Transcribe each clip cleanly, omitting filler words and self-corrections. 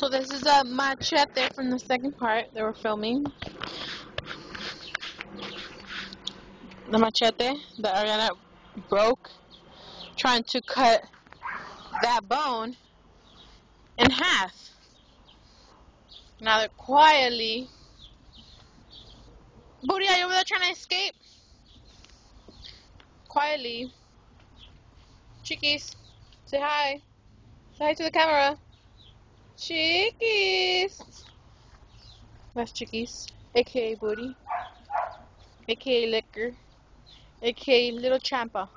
So this is a machete from the second part they were filming. The machete that Ariana broke trying to cut that bone in half. Now they're quietly... Booty, are you over there trying to escape? Quietly. Chickies, say hi. Say hi to the camera. Chickies. That's Chickies, aka Booty, aka Liquor, aka Little Champa.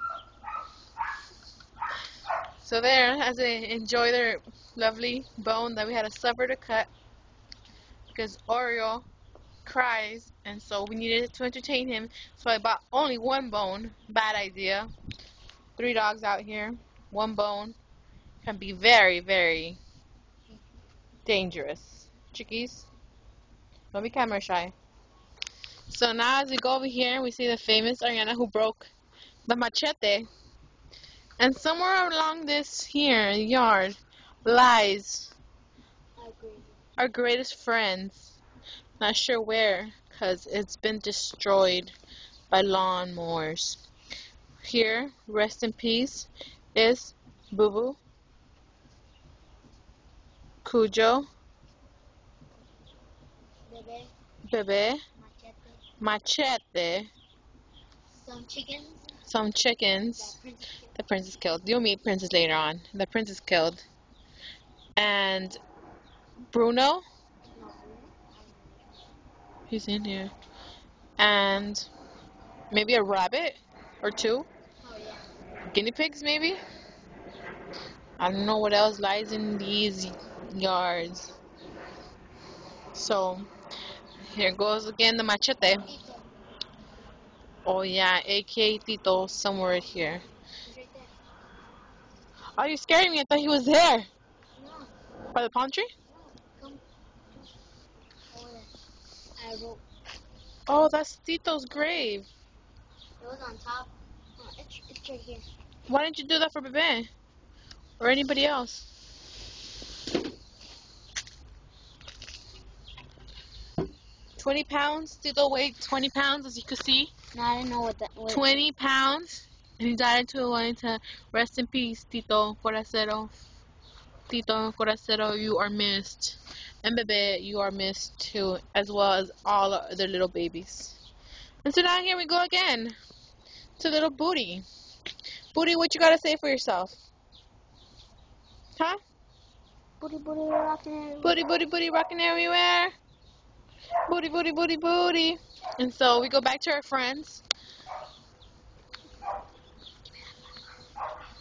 So there, as they enjoy their lovely bone that we had to suffer to cut because Oreo cries, and so we needed to entertain him. So I bought only one bone. Bad idea. 3 dogs out here. One bone can be very, very dangerous. Chickies, don't be camera shy. So now as we go over here, we see the famous Ariana who broke the machete. And somewhere along this here yard lies our greatest friends. Not sure where, because it's been destroyed by lawnmowers. Here, rest in peace, is Boo Boo, Cujo, Bebe, Machete, some chickens. The princess killed. You'll meet Princess later on. The princess killed. And Bruno, he's in here. And maybe a rabbit or 2. Guinea pigs, maybe? I don't know what else lies in these yards. So, here goes again the machete. Oh yeah, aka Tito, somewhere here. Oh, you scared me. I thought he was there. By the palm tree? Oh, that's Tito's grave. It was on top. Oh, it's right here. Why didn't you do that for Bebe? Or anybody else? £20. Tito weighed 20 pounds, as you can see. No, I didn't know what that was. 20 pounds. And he died into wanting to rest in peace, Tito Coracero. Tito Coracero, you are missed. And Bebe, you are missed too, as well as all other little babies. And so now here we go again to little Booty. Booty, what you gotta say for yourself? Huh? Booty, booty, rocking everywhere. Booty, booty, booty, rocking everywhere. Booty, booty, booty, booty. And so we go back to our friends.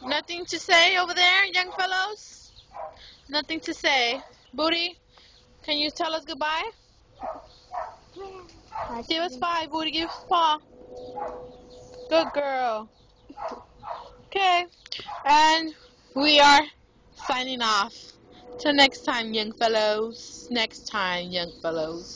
Nothing to say over there, young fellows? Nothing to say. Booty, can you tell us goodbye? Give us 5, Booty. Give us paw. Good girl. Okay. And we are signing off. Till next time, young fellows. Next time, young fellows.